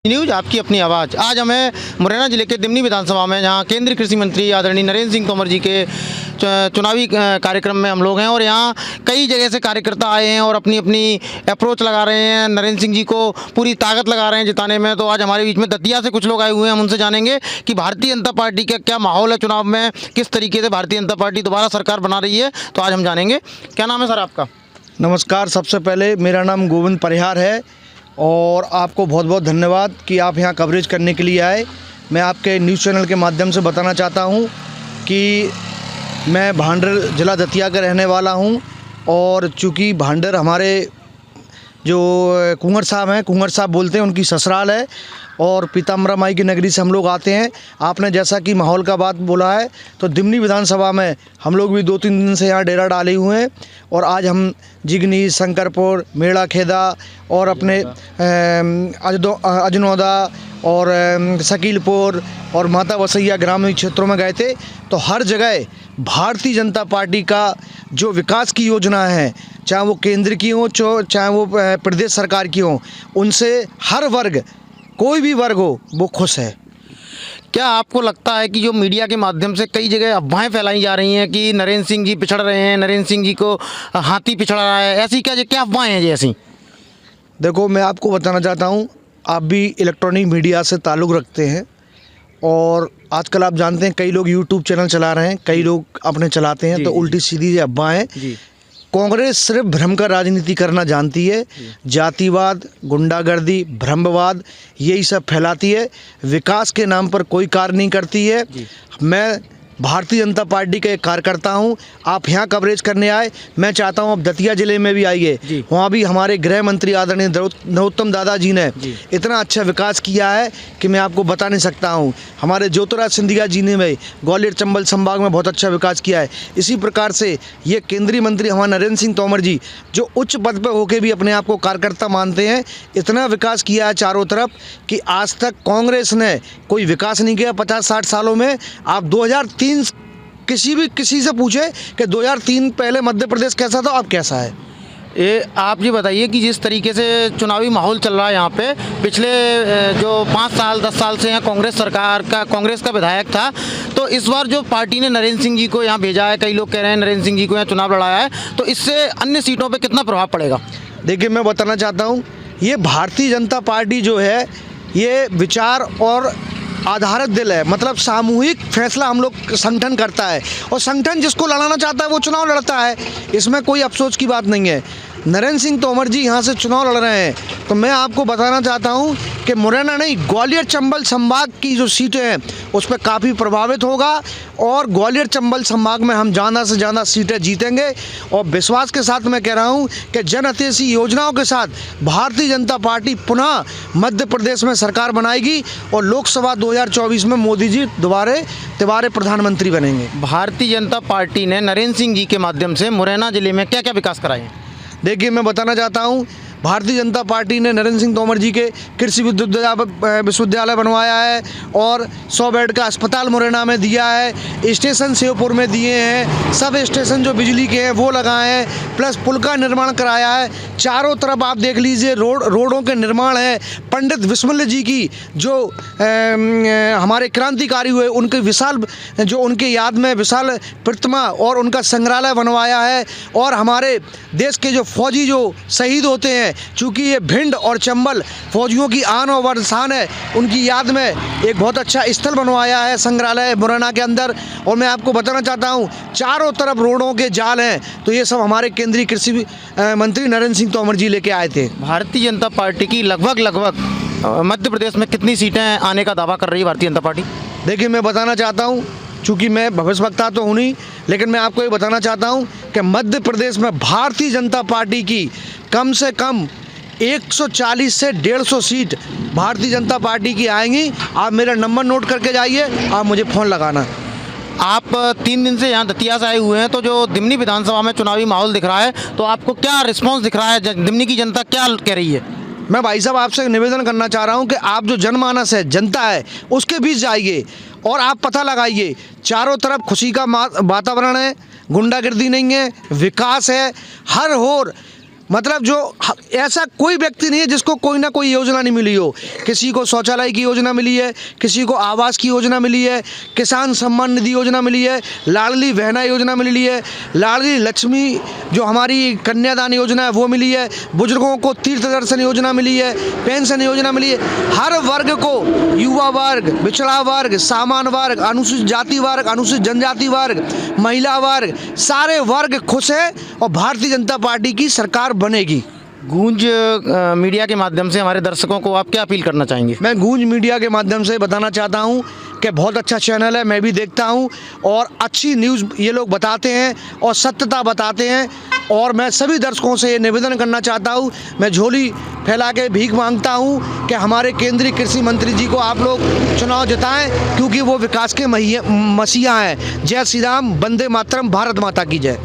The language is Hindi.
न्यूज आपकी अपनी आवाज़। आज हमें मुरैना जिले के दिमनी विधानसभा में, जहां केंद्रीय कृषि मंत्री आदरणीय नरेंद्र सिंह तोमर जी के चुनावी कार्यक्रम में हम लोग हैं और यहां कई जगह से कार्यकर्ता आए हैं और अपनी अपनी अप्रोच लगा रहे हैं, नरेंद्र सिंह जी को पूरी ताकत लगा रहे हैं जिताने में। तो आज हमारे बीच में दतिया से कुछ लोग आए हुए हैं, हम उनसे जानेंगे कि भारतीय जनता पार्टी का क्या माहौल है चुनाव में, किस तरीके से भारतीय जनता पार्टी दोबारा सरकार बना रही है। तो आज हम जानेंगे। क्या नाम है सर आपका? नमस्कार। सबसे पहले मेरा नाम गोविंद परिहार है और आपको बहुत बहुत धन्यवाद कि आप यहाँ कवरेज करने के लिए आए। मैं आपके न्यूज़ चैनल के माध्यम से बताना चाहता हूँ कि मैं भांडर ज़िला दतिया का रहने वाला हूँ और चूँकि भांडर हमारे जो कुंवर साहब बोलते हैं, उनकी ससुराल है और पीताम्बरा माई की नगरी से हम लोग आते हैं। आपने जैसा कि माहौल का बात बोला है, तो दिमनी विधानसभा में हम लोग भी 2-3 दिन से यहाँ डेरा डाले हुए हैं और आज हम जिगनी, शंकरपुर, मेड़ा खेदा और अपने अजनौदा और शकीलपुर और माता वसैया ग्रामीण क्षेत्रों में गए थे। तो हर जगह भारतीय जनता पार्टी का जो विकास की योजना है, चाहे वो केंद्र की हो चाहे वो प्रदेश सरकार की हो, उनसे हर वर्ग, कोई भी वर्ग हो, वो खुश है। क्या आपको लगता है कि जो मीडिया के माध्यम से कई जगह अफवाहें फैलाई जा रही हैं कि नरेंद्र सिंह जी पिछड़ रहे हैं, नरेंद्र सिंह जी को हाथी पिछड़ रहा है, ऐसी क्या अफवाहें हैं जी ऐसी? देखो, मैं आपको बताना चाहता हूँ, आप भी इलेक्ट्रॉनिक मीडिया से ताल्लुक़ रखते हैं और आजकल आप जानते हैं कई लोग यूट्यूब चैनल चला रहे हैं, कई लोग अपने चलाते हैं, तो उल्टी सीधी अफवाहें। कांग्रेस सिर्फ भ्रम का राजनीति करना जानती है, जातिवाद, गुंडागर्दी, भ्रमवाद यही सब फैलाती है, विकास के नाम पर कोई कार्य नहीं करती है। मैं भारतीय जनता पार्टी का एक कार्यकर्ता हूं। आप यहाँ कवरेज करने आए, मैं चाहता हूं आप दतिया ज़िले में भी आइए। वहाँ भी हमारे गृह मंत्री आदरणीय नरोत्तम दादाजी ने इतना अच्छा विकास किया है कि मैं आपको बता नहीं सकता हूं। हमारे ज्योतिराज सिंधिया जी ने भी ग्वालियर चंबल संभाग में बहुत अच्छा विकास किया है। इसी प्रकार से ये केंद्रीय मंत्री हमारे नरेंद्र सिंह तोमर जी, जो उच्च पद पर होकर भी अपने आप को कार्यकर्ता मानते हैं, इतना विकास किया है चारों तरफ कि आज तक कांग्रेस ने कोई विकास नहीं किया 50-60 सालों में। आप 2003 किसी से पूछे कि 2003 पहले मध्य प्रदेश कैसा था, अब कैसा है। ये आप ये बताइए कि जिस तरीके से चुनावी माहौल चल रहा है यहाँ पे, पिछले जो 5 साल 10 साल से यहाँ कांग्रेस का विधायक था, तो इस बार जो पार्टी ने नरेंद्र सिंह जी को यहाँ भेजा है, कई लोग कह रहे हैं नरेंद्र सिंह जी को यहाँ चुनाव लड़ाया है, तो इससे अन्य सीटों पर कितना प्रभाव पड़ेगा? देखिए, मैं बताना चाहता हूँ, ये भारतीय जनता पार्टी जो है, ये विचार और आधारित दिल है, मतलब सामूहिक फैसला हम लोग संगठन करता है और संगठन जिसको लड़ाना चाहता है वो चुनाव लड़ता है। इसमें कोई अफसोस की बात नहीं है। नरेंद्र सिंह तोमर जी यहाँ से चुनाव लड़ रहे हैं, तो मैं आपको बताना चाहता हूँ कि मुरैना नहीं, ग्वालियर चंबल संभाग की जो सीटें हैं उस पर काफ़ी प्रभावित होगा और ग्वालियर चंबल संभाग में हम ज़्यादा से ज़्यादा सीटें जीतेंगे। और विश्वास के साथ मैं कह रहा हूँ कि जन हितैषी योजनाओं के साथ भारतीय जनता पार्टी पुनः मध्य प्रदेश में सरकार बनाएगी और लोकसभा 2024 में मोदी जी दोबारा प्रधानमंत्री बनेंगे। भारतीय जनता पार्टी ने नरेंद्र सिंह जी के माध्यम से मुरैना जिले में क्या क्या विकास कराए हैं? देखिए, मैं बताना चाहता हूँ, भारतीय जनता पार्टी ने नरेंद्र सिंह तोमर जी के कृषि विश्वविद्यालय बनवाया है और 100 बेड का अस्पताल मुरैना में दिया है, स्टेशन शिवपुर में दिए हैं, सब स्टेशन जो बिजली के हैं वो लगाए हैं, प्लस पुल का निर्माण कराया है। चारों तरफ आप देख लीजिए रोडों के निर्माण है। पंडित विस्मल जी की जो हमारे क्रांतिकारी हुए, उनके विशाल जो उनके याद में विशाल प्रतिमा और उनका संग्रहालय बनवाया है। और हमारे देश के जो फौजी जो शहीद होते हैं, चूँकि ये भिंड और चंबल फौजियों की आन और शान है, उनकी याद में एक बहुत अच्छा स्थल बनवाया है संग्रहालय मुरैना के अंदर। और मैं आपको बताना चाहता हूँ, चारों तरफ रोडों के जाल हैं, तो ये सब हमारे केंद्रीय कृषि मंत्री नरेंद्र सिंह तोमर जी लेके आए थे। भारतीय जनता पार्टी की लगभग मध्य प्रदेश में कितनी सीटें आने का दावा कर रही है भारतीय जनता पार्टी? देखिए, मैं बताना चाहता हूँ, चूँकि मैं भविष्यवक्ता तो हूँ नहीं, लेकिन मैं आपको ये बताना चाहता हूँ कि मध्य प्रदेश में भारतीय जनता पार्टी की कम से कम 140 से 150 सीट भारतीय जनता पार्टी की आएंगी। आप मेरा नंबर नोट करके जाइए, आप मुझे फ़ोन लगाना। आप 3 दिन से यहाँ दतिया से आए हुए हैं, तो जो दिमनी विधानसभा में चुनावी माहौल दिख रहा है, तो आपको क्या रिस्पॉन्स दिख रहा है? दिमनी की जनता क्या कह रही है? मैं भाई साहब आपसे निवेदन करना चाह रहा हूँ कि आप जो जनमानस है, जनता है, उसके बीच जाइए और आप पता लगाइए। चारों तरफ खुशी का वातावरण है, गुंडागर्दी नहीं है, विकास है, हर ओर मतलब जो ऐसा कोई व्यक्ति नहीं है जिसको कोई ना कोई योजना नहीं मिली हो। किसी को शौचालय की योजना मिली है, किसी को आवास की योजना मिली है, किसान सम्मान निधि योजना मिली है, लाडली बहना योजना मिली है, लाडली लक्ष्मी जो हमारी कन्यादान योजना है वो मिली है, बुजुर्गों को तीर्थ दर्शन योजना मिली है, पेंशन योजना मिली है। हर वर्ग को, युवा वर्ग, पिछड़ा वर्ग, सामान्य वर्ग, अनुसूचित जाति वर्ग, अनुसूचित जनजाति वर्ग, महिला वर्ग, सारे वर्ग खुश है और भारतीय जनता पार्टी की सरकार बनेगी। गूंज मीडिया के माध्यम से हमारे दर्शकों को आप क्या अपील करना चाहेंगे? मैं गूंज मीडिया के माध्यम से बताना चाहता हूं कि बहुत अच्छा चैनल है, मैं भी देखता हूं और अच्छी न्यूज़ ये लोग बताते हैं और सत्यता बताते हैं। और मैं सभी दर्शकों से ये निवेदन करना चाहता हूं, मैं झोली फैला के भीख मांगता हूं कि हमारे केंद्रीय कृषि मंत्री जी को आप लोग चुनाव जिताएं, क्योंकि वो विकास के मसीहा हैं। जय श्री राम, वंदे मातरम, भारत माता की जय।